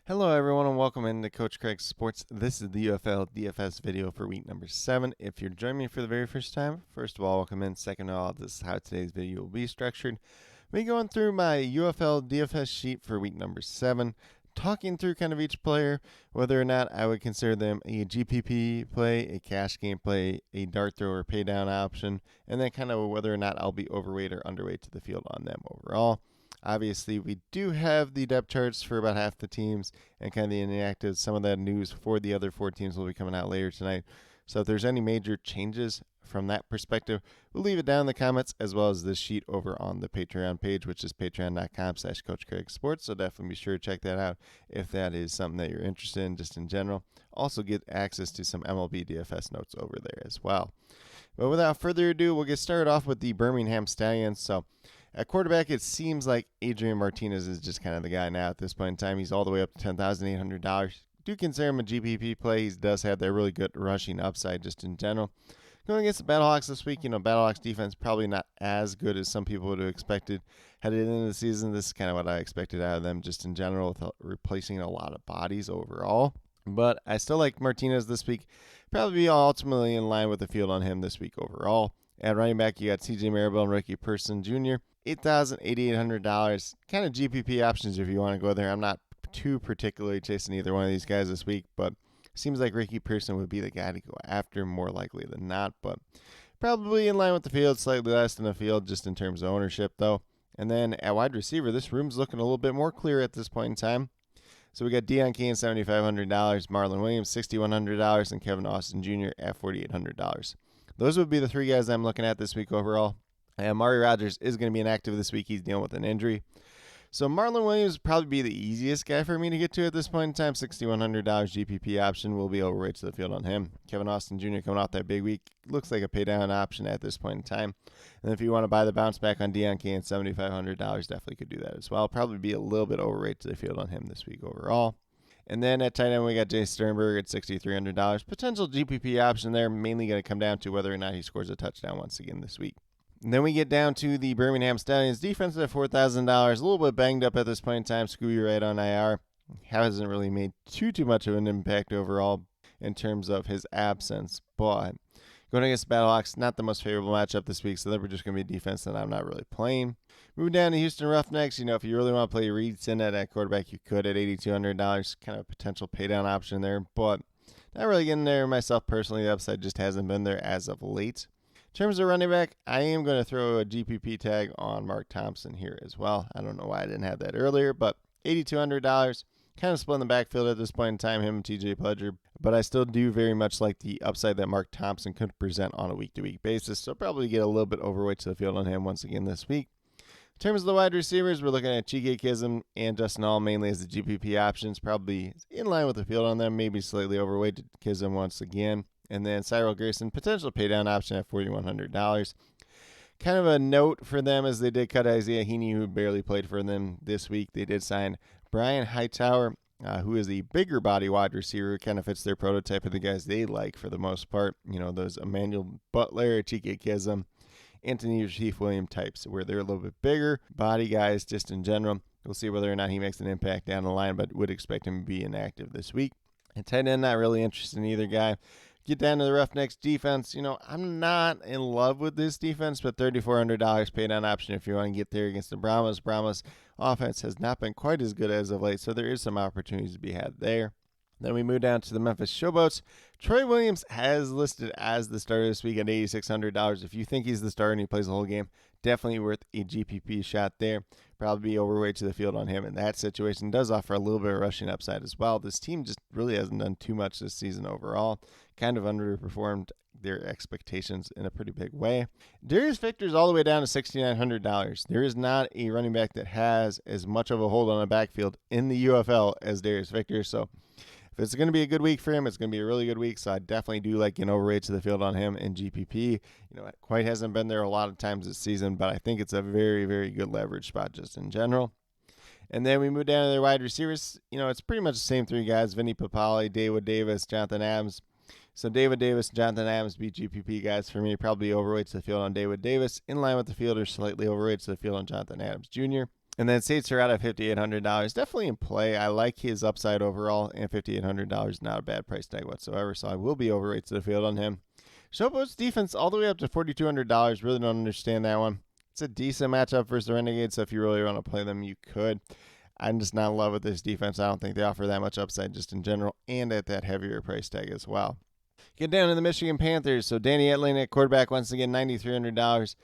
Hello everyone and welcome into Coach Craig Sports. This is the UFL DFS video for week number 7. If you're joining me for the very first time, first of all, welcome in. Second of all, this is how today's video will be structured. We're going through my UFL DFS sheet for week number 7, talking through kind of each player, whether or not I would consider them a GPP play, a cash game play, a dart throw or pay down option, and then kind of whether or not I'll be overweight or underweight to the field on them overall. Obviously, we do have the depth charts for about half the teams and kind of the inactives. Some of that news for the other 4 teams will be coming out later tonight. So if there's any major changes from that perspective, we'll leave it down in the comments, as well as this sheet over on the Patreon page, which is patreon.com/CoachCraigSports. So definitely be sure to check that out if that is something that you're interested in just in general. Also get access to some MLB DFS notes over there as well. But without further ado, we'll get started off with the Birmingham Stallions. So at quarterback, it seems like Adrian Martinez is just kind of the guy now at this point in time. He's all the way up to $10,800. Do consider him a GPP play. He does have that really good rushing upside just in general. Going against the Battlehawks this week, Battlehawks defense probably not as good as some people would have expected headed into the season. This is kind of what I expected out of them just in general, with replacing a lot of bodies overall. But I still like Martinez this week. Probably be ultimately in line with the field on him this week overall. At running back, you got CJ Marable and Ricky Person Jr. $8,800. Kind of GPP options if you want to go there. I'm not too particularly chasing either one of these guys this week, but it seems like Ricky Person would be the guy to go after more likely than not. But probably in line with the field, slightly less than the field just in terms of ownership though. And then at wide receiver, this room's looking a little bit more clear at this point in time. So we got Deion Kane, $7,500, Marlon Williams, $6,100, and Kevin Austin Jr. at $4,800. Those would be the 3 guys I'm looking at this week overall. Amari Rodgers is going to be inactive this week. He's dealing with an injury. So Marlon Williams would probably be the easiest guy for me to get to at this point in time. $6,100 GPP option will be overweight to the field on him. Kevin Austin Jr. coming off that big week. Looks like a pay down option at this point in time. And if you want to buy the bounce back on Deion Kane, $7,500, definitely could do that as well. Probably be a little bit overweight to the field on him this week overall. And then at tight end, we got Jay Sternberg at $6,300. Potential GPP option there, mainly going to come down to whether or not he scores a touchdown once again this week. And then we get down to the Birmingham Stallions defense at $4,000. A little bit banged up at this point in time. Scooby right on IR. Hasn't really made too much of an impact overall in terms of his absence. But going against the Battlehawks, not the most favorable matchup this week, so they're just going to be a defense that I'm not really playing. Moving down to Houston Roughnecks, if you really want to play Reed Sinnett at quarterback, you could at $8,200. Kind of a potential paydown option there, but not really getting there myself personally. The upside just hasn't been there as of late. In terms of running back, I am going to throw a GPP tag on Mark Thompson here as well. I don't know why I didn't have that earlier, but $8,200. Kind of split in the backfield at this point in time, him and TJ Pledger. But I still do very much like the upside that Mark Thompson could present on a week-to-week basis. So probably get a little bit overweight to the field on him once again this week. In terms of the wide receivers, we're looking at Chike Kism and Justin Hall mainly as the GPP options. Probably in line with the field on them, maybe slightly overweight to Kism once again. And then Cyril Grayson, potential paydown option at $4,100. Kind of a note for them as they did cut Isaiah Heaney, who barely played for them this week. They did sign Brian Hightower, who is the bigger body wide receiver. Kind of fits their prototype of the guys they like for the most part. Those Emmanuel Butler, Chike Kism, Anthony Chief William types, where they're a little bit bigger body guys just in general. We'll see whether or not he makes an impact down the line, but would expect him to be inactive this week. And tight end, not really interested in either guy. Get down to the Roughnecks defense. I'm not in love with this defense, but $3,400 pay down option if you want to get there against the Brahmas. Brahmas offense has not been quite as good as of late, so there is some opportunities to be had there. Then we move down to the Memphis Showboats. Troy Williams has listed as the starter this week at $8,600. If you think he's the starter and he plays the whole game, definitely worth a GPP shot there. Probably be overweight to the field on him in that situation. Does offer a little bit of rushing upside as well. This team just really hasn't done too much this season overall. Kind of underperformed their expectations in a pretty big way. Darius Victor's all the way down to $6,900. There is not a running back that has as much of a hold on the backfield in the UFL as Darius Victor, so if it's going to be a good week for him, it's going to be a really good week. So I definitely do like an overweight to the field on him in GPP. It quite hasn't been there a lot of times this season, but I think it's a very, very good leverage spot just in general. And then we move down to their wide receivers. It's pretty much the same 3 guys: Vinny Papali, David Davis, Jonathan Adams. So David Davis, Jonathan Adams be GPP guys for me. Probably overweight to the field on David Davis, in line with the field, or slightly overweight to the field on Jonathan Adams Jr. And then Saints are out at $5,800. Definitely in play. I like his upside overall, and $5,800 is not a bad price tag whatsoever, so I will be overweight to the field on him. Showboats defense all the way up to $4,200. Really don't understand that one. It's a decent matchup versus the Renegades, so if you really want to play them, you could. I'm just not in love with this defense. I don't think they offer that much upside just in general, and at that heavier price tag as well. Get down to the Michigan Panthers. So Danny Etling at quarterback, once again, $9,300.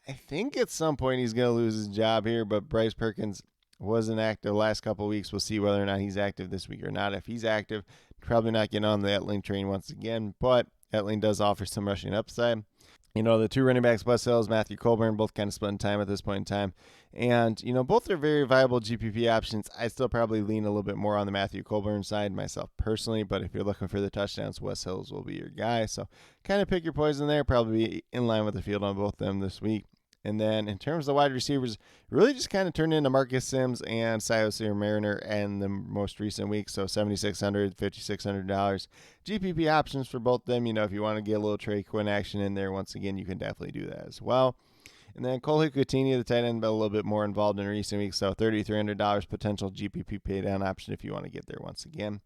I think at some point he's going to lose his job here, but Bryce Perkins wasn't active the last couple of weeks. We'll see whether or not he's active this week or not. If he's active, probably not getting on the Etling train once again, but Etling does offer some rushing upside. You know, the two running backs, Wes Hills, Matthew Colburn, both kind of splitting time at this point in time. And, you know, both are very viable GPP options. I still probably lean a little bit more on the Matthew Colburn side myself personally, but if you're looking for the touchdowns, Wes Hills will be your guy. So kind of pick your poison there, probably be in line with the field on both of them this week. And then in terms of wide receivers, really just kind of turned into Marcus Sims and Silas Mariner in the most recent week. So $7,600, $5,600 GPP options for both of them. You know, if you want to get a little Trey Quinn action in there, once again, you can definitely do that as well. And then Cole Hikutini, the tight end, been a little bit more involved in recent weeks. So $3,300 potential GPP paydown option if you want to get there once again.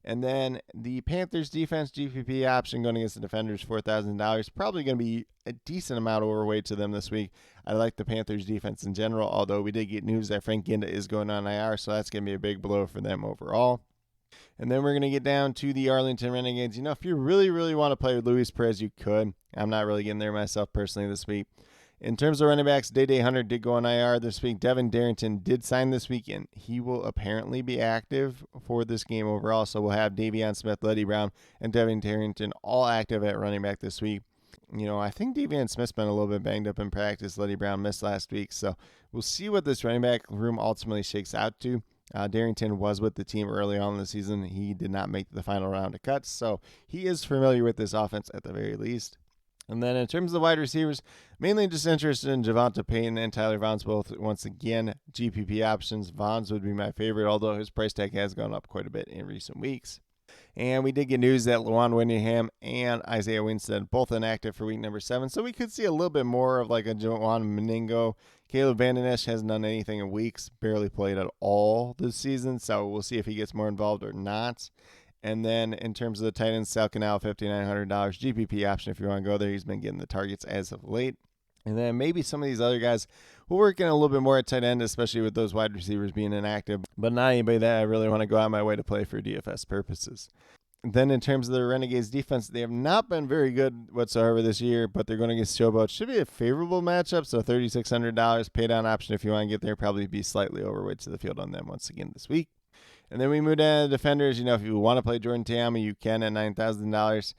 And then the Panthers defense GPP option going against the Defenders, $4,000. Probably going to be a decent amount overweight to them this week. I like the Panthers defense in general, although we did get news that Frank Ginda is going on IR, so that's going to be a big blow for them overall. And then we're going to get down to the Arlington Renegades. You know, if you really, really want to play with Luis Perez, you could. I'm not really getting there myself personally this week. In terms of running backs, Day Hunter did go on IR this week. Devin Darrington did sign this weekend. He will apparently be active for this game overall. So we'll have Davion Smith, Letty Brown, and Devin Darrington all active at running back this week. You know, I think Davion Smith's been a little bit banged up in practice. Letty Brown missed last week. So we'll see what this running back room ultimately shakes out to. Darrington was with the team early on in the season. He did not make the final round of cuts. So he is familiar with this offense at the very least. And then in terms of the wide receivers, mainly just interested in Javonte Payton and Tyler Vaughns, both, once again, GPP options. Vaughns would be my favorite, although his price tag has gone up quite a bit in recent weeks. And we did get news that Lawan Whittingham and Isaiah Winstead both inactive for week number 7, so we could see a little bit more of like a Juwan Meningo. Caleb Van Den Esch hasn't done anything in weeks, barely played at all this season, so we'll see if he gets more involved or not. And then in terms of the tight end, Sal Canal, $5,900 GPP option if you want to go there. He's been getting the targets as of late. And then maybe some of these other guys will work in a little bit more at tight end, especially with those wide receivers being inactive. But not anybody that I really want to go out of my way to play for DFS purposes. Then in terms of the Renegades defense, they have not been very good whatsoever this year, but they're going to get Showboats. Should be a favorable matchup, so $3,600 pay down option if you want to get there. Probably be slightly overweight to the field on them once again this week. And then we move down to defenders. You know, if you want to play Jordan Ta'amu, you can at $9,000.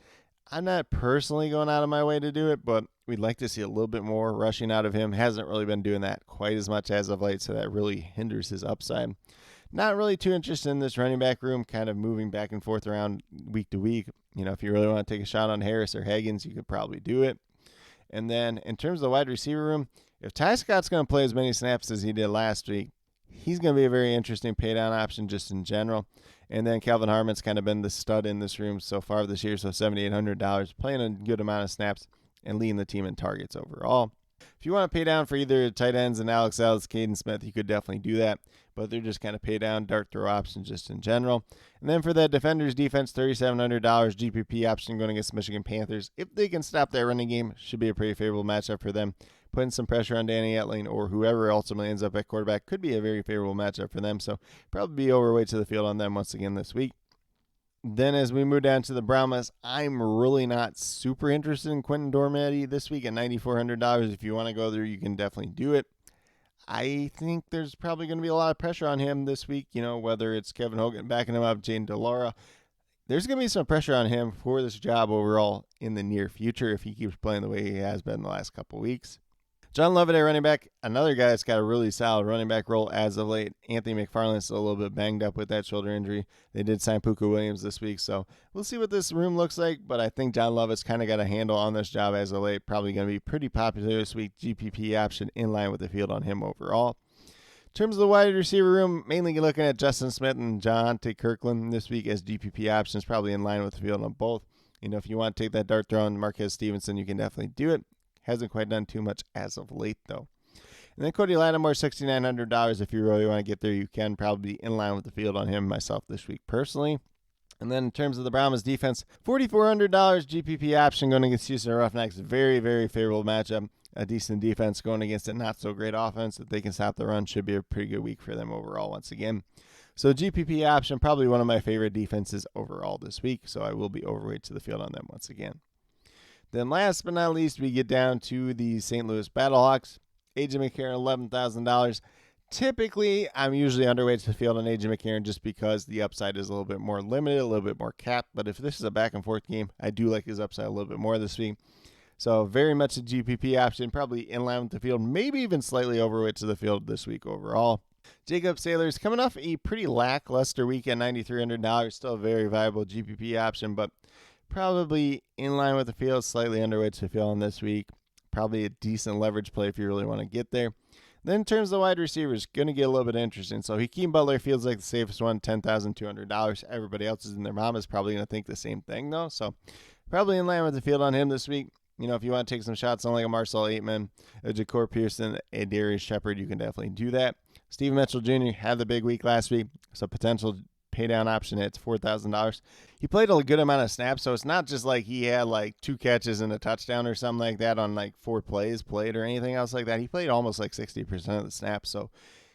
I'm not personally going out of my way to do it, but we'd like to see a little bit more rushing out of him. Hasn't really been doing that quite as much as of late, so that really hinders his upside. Not really too interested in this running back room, kind of moving back and forth around week to week. You know, if you really want to take a shot on Harris or Higgins, you could probably do it. And then in terms of the wide receiver room, if Ty Scott's going to play as many snaps as he did last week, he's going to be a very interesting paydown option just in general. And then Calvin Harmon's kind of been the stud in this room so far this year, so $7,800, playing a good amount of snaps and leading the team in targets overall. If you want to pay down for either tight ends and Alex Ellis, Caden Smith, you could definitely do that, but they're just kind of pay down dart throw options just in general. And then for that defenders defense, $3,700 GPP option going against Michigan Panthers. If they can stop that running game, should be a pretty favorable matchup for them. Putting some pressure on Danny Etling or whoever ultimately ends up at quarterback could be a very favorable matchup for them. So probably be overweight to the field on them once again this week. Then as we move down to the Brahmas, I'm really not super interested in Quentin Dormady this week at $9,400. If you want to go there, you can definitely do it. I think there's probably going to be a lot of pressure on him this week, you know, whether it's Kevin Hogan backing him up, Jane DeLaura. There's going to be some pressure on him for this job overall in the near future if he keeps playing the way he has been the last couple weeks. John Lovett at running back, another guy that's got a really solid running back role as of late. Anthony McFarland's still a little bit banged up with that shoulder injury. They did sign Puka Williams this week, so we'll see what this room looks like, but I think John Lovett's kind of got a handle on this job as of late. Probably going to be pretty popular this week. GPP option in line with the field on him overall. In terms of the wide receiver room, mainly looking at Justin Smith and Jonte Kirkland this week as GPP options, probably in line with the field on both. You know, if you want to take that dart throw on Marquez Stevenson, you can definitely do it. Hasn't quite done too much as of late, though. And then Cody Lattimore, $6,900. If you really want to get there, you can probably be in line with the field on him myself this week personally. And then in terms of the Brahmas defense, $4,400 GPP option going against Houston Roughnecks. Very, very favorable matchup. A decent defense going against a not-so-great offense. If they can stop the run, should be a pretty good week for them overall once again. So GPP option, probably one of my favorite defenses overall this week. So I will be overweight to the field on them once again. Then last but not least, we get down to the St. Louis Battlehawks. AJ McCarron, $11,000. Typically, I'm usually underweight to the field on AJ McCarron just because the upside is a little bit more limited, a little bit more capped. But if this is a back-and-forth game, I do like his upside a little bit more this week. So very much a GPP option, probably in line with the field, maybe even slightly overweight to the field this week overall. Jacob Sailors coming off a pretty lackluster week at $9,300. Still a very viable GPP option, but probably in line with the field, slightly underweight to the field on this week. Probably a decent leverage play if you really want to get there. Then in terms of the wide receivers, going to get a little bit interesting. So Hakeem Butler feels like the safest one, $10,200. Everybody else is in their mom is probably going to think the same thing, though. So probably in line with the field on him this week. You know, if you want to take some shots on like a Marcel Aitman, a Ja'Cory Pearson, a Darius Shepard, you can definitely do that. Steven Mitchell Jr. had the big week last week, so potential pay down option at $4,000. He played a good amount of snaps, so it's not just like he had like 2 catches and a touchdown or something like that on like 4 plays played or anything else like that. He played almost like 60% of the snaps, so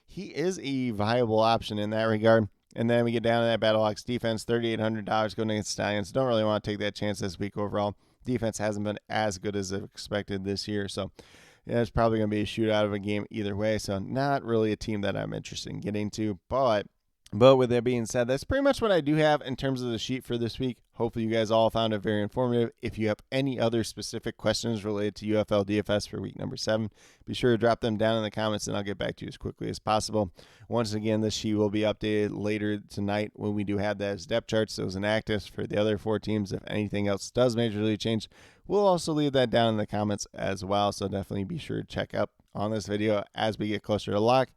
he is a viable option in that regard. And then we get down to that Battlehawks defense, $3,800 going against Stallions. Don't really want to take that chance this week overall. Defense hasn't been as good as expected this year, so yeah, it's probably going to be a shootout of a game either way. So not really a team that I'm interested in getting to, but with that being said, that's pretty much what I do have in terms of the sheet for this week. Hopefully you guys all found it very informative. If you have any other specific questions related to UFL DFS for week number 7, be sure to drop them down in the comments and I'll get back to you as quickly as possible. Once again, this sheet will be updated later tonight when we do have that as depth charts, those inactives for the other 4 teams. If anything else does majorly change, we'll also leave that down in the comments as well. So definitely be sure to check up on this video as we get closer to lock.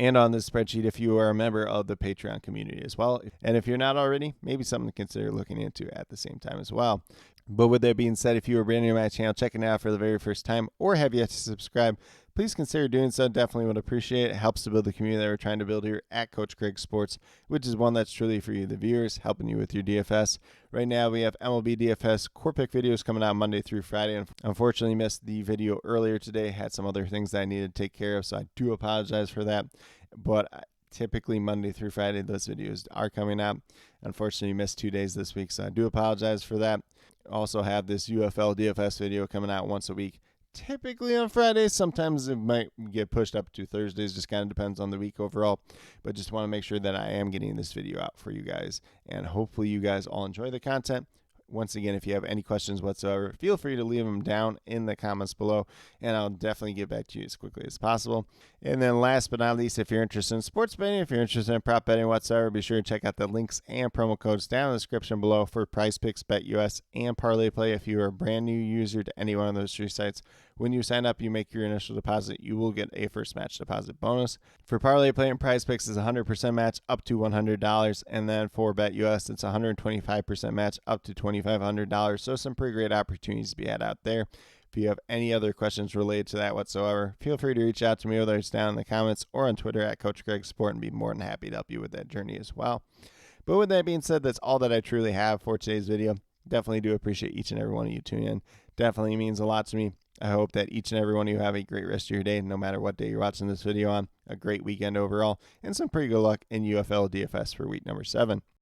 And on this spreadsheet if you are a member of the Patreon community as well. And if you're not already, maybe something to consider looking into at the same time as well. But with that being said, if you are brand new to my channel, checking it out for the very first time, or have yet to subscribe, please consider doing so. Definitely would appreciate it. It helps to build the community that we're trying to build here at Coach Craig Sports, which is one that's truly for you, the viewers, helping you with your DFS. Right now, we have MLB DFS core pick videos coming out Monday through Friday. Unfortunately, missed the video earlier today. Had some other things that I needed to take care of, so I do apologize for that. But typically Monday through Friday, those videos are coming out. Unfortunately, missed 2 days this week, so I do apologize for that. Also have this UFL DFS video coming out once a week. Typically on Fridays, sometimes it might get pushed up to Thursdays, just kind of depends on the week overall. But just want to make sure that I am getting this video out for you guys. And hopefully you guys all enjoy the content. Once again, if you have any questions whatsoever, feel free to leave them down in the comments below, and I'll definitely get back to you as quickly as possible. And then last but not least, if you're interested in sports betting, if you're interested in prop betting whatsoever, be sure to check out the links and promo codes down in the description below for Prize Picks, BetUS, and Parlay Play. If you are a brand new user to any one of those 3 sites, when you sign up, you make your initial deposit, you will get a first match deposit bonus. For Parlay Play and Prize Picks, it's a 100% match up to $100, and then for BetUS, it's a 125% match up to $2,500. So some pretty great opportunities to be had out there. If you have any other questions related to that whatsoever, feel free to reach out to me, whether it's down in the comments or on Twitter at Coach Craig Sport, and be more than happy to help you with that journey as well. But with that being said, that's all that I truly have for today's video. Definitely do appreciate each and every one of you tuning in. Definitely means a lot to me. I hope that each and every one of you have a great rest of your day, no matter what day you're watching this video on. A great weekend overall, and some pretty good luck in UFL DFS for week number 7.